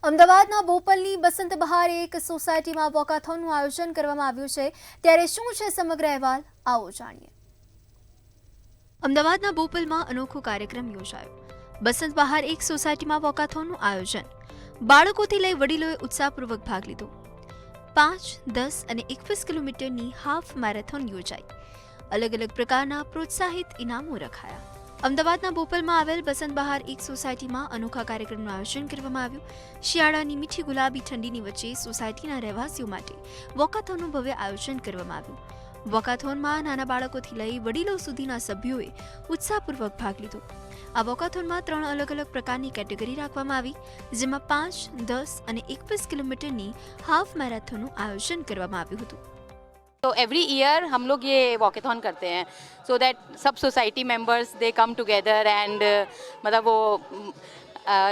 અમદાવાદના બોપલની બસંત બહાર એક સોસાયટીમાં વોકાથોનનું આયોજન કરવામાં આવ્યું છે ત્યારે શું છે સમગ્ર અહેવાલ આવો જાણીએ। અમદાવાદના બોપલમાં અનોખો કાર્યક્રમ યોજાયો। બસંત બહાર એક સોસાયટીમાં વોકાથોનનું આયોજન, બાળકોથી લઈ વડીલોએ ઉત્સાહપૂર્વક ભાગ લીધો। 5, 10 અને 21 કિલોમીટરની હાફ મેરેથોન યોજાઈ। અલગ અલગ પ્રકારના પ્રોત્સાહિત ઇનામો રખાયા। અમદાવાદના બોપલમાં આવેલ બસંત બહાર એક સોસાયટીમાં અનોખા કાર્યક્રમનું આયોજન કરવામાં આવ્યું। શિયાળાની મીઠી ગુલાબી ઠંડીની વચ્ચે સોસાયટીના રહેવાસીઓ માટે વોકાથોનનું ભવ્ય આયોજન કરવામાં આવ્યું। વોકાથોનમાં નાના બાળકોથી લઈ વડીલો સુધીના સભ્યોએ ઉત્સાહપૂર્વક ભાગ લીધો। આ વોકાથોનમાં 3 અલગ અલગ પ્રકારની કેટેગરી રાખવામાં આવી, જેમાં 5, 10 અને 21 કિલોમીટરની હાફ મેરેથોનનું આયોજન કરવામાં આવ્યું હતું। तो एवरी ईयर हम लोग ये वॉकेथॉन करते हैं सो दैट सब society members they come together and मतलब वो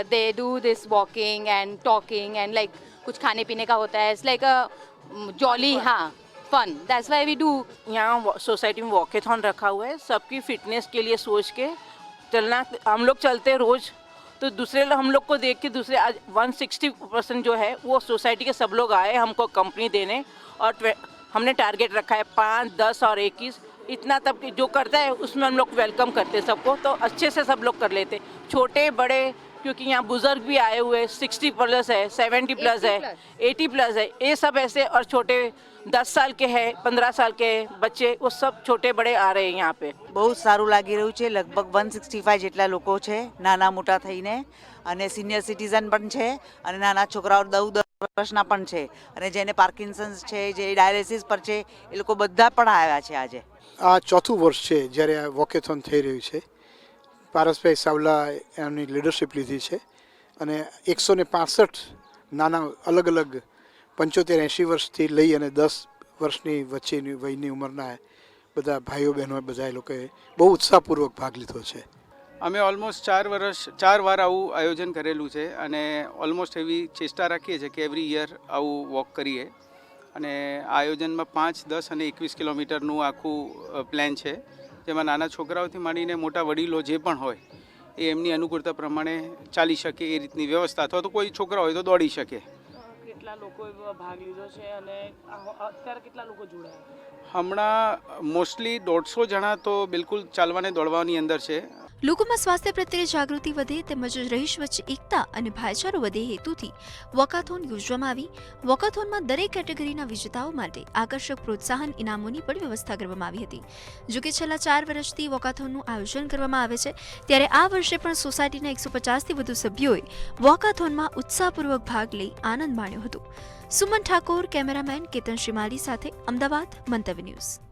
they do this walking and talking and like कुछ खाने पीने का होता है, इट्स लाइक अ जॉली, हाँ, fun, that's why we do. यहाँ सोसाइटी में वॉकेथॉन रखा हुआ है, सबकी फिटनेस के लिए सोच के चलना। हम लोग चलते रोज, तो दूसरे हम लोग को देख के दूसरे 160% जो है वो सोसाइटी के सब लोग आए हमको कंपनी देने, और हमने टारगेट रखा है 5, 10 और 21, इतना तब जो करता है उसमें हम लोग वेलकम करते सबको, तो अच्छे से सब लोग कर लेते, छोटे बड़े, क्योंकि यहाँ बुजुर्ग भी आए हुए 60 प्लस है, 70 प्लस है, 80 प्लस है, ये सब ऐसे, और छोटे 10 साल के हैं, 15 साल के बच्चे, वो सब छोटे बड़े आ रहे हैं यहाँ पे। બહુ સારું લાગી રહ્યું છે। લગભગ 165 જેટલા લોકો છે, નાના મોટા થઈને, અને સિનિયર સિટીઝન પણ છે, અને નાના છોકરાઓ 10 વર્ષના પણ છે, અને જેને પાર્કિન્સન્સ છે, જે ડાયાલિસિસ પર છે, એ લોકો બધા પણ આવ્યા છે આજે। આ ચોથું વર્ષ છે જ્યારે આ વોકેથોન થઈ રહ્યું છે। પારસભાઈ સાવલા એમની લીડરશિપ લીધી છે, અને 165 નાના અલગ અલગ 75-80 વર્ષથી લઈ અને 10 વર્ષની વચ્ચેની વયની ઉંમરના બધા ભાઈઓ બહેનો બધા એ લોકોએ બહુ ઉત્સાહપૂર્વક ભાગ લીધો છે। અમે ઓલમોસ્ટ 4 વાર આવું આયોજન કરેલું છે, અને ઓલમોસ્ટ એવી ચેષ્ટા રાખીએ છીએ કે એવરી યર આવું વોક કરીએ। અને આ આયોજનમાં 5, 10 અને 21 કિલોમીટરનું આખું પ્લાન છે, જેમાં નાના છોકરાઓથી માંડીને મોટા વડીલો જે પણ હોય એ એમની અનુકૂળતા પ્રમાણે ચાલી શકે એ રીતની વ્યવસ્થા, અથવા તો કોઈ છોકરા હોય તો દોડી શકે। કેટલા લોકોએ ભાગ લીધો છે અને અત્યારે કેટલા લોકો જોડાયા? હમણાં મોસ્ટલી 150 જણા તો બિલકુલ ચાલવાને દોડવાની અંદર છે। લોકોમાં સ્વાસ્થ્ય પ્રત્યે જાગૃતિ વધે તેમજ રહીશ વચ્ચે એકતા અને ભાઈચારો વધે હેતુથી વોકાથોન યોજવામાં આવી। વોકાથોનમાં દરેક કેટેગરીના વિજેતાઓ માટે આકર્ષક પ્રોત્સાહન ઇનામોની પણ વ્યવસ્થા કરવામાં આવી હતી। જો કે છેલ્લા 4 વર્ષથી વોકાથોનનું આયોજન કરવામાં આવે છે, ત્યારે આ વર્ષે પણ સોસાયટીના 150થી વધુ સભ્યોએ વોકાથોનમાં ઉત્સાહપૂર્વક ભાગ લઈ આનંદ માણ્યો હતો। સુમન ઠાકોર, કેમેરામેન કેતન શ્રીમાલી સાથે, અમદાવાદ, મંતવ્ય ન્યૂઝ।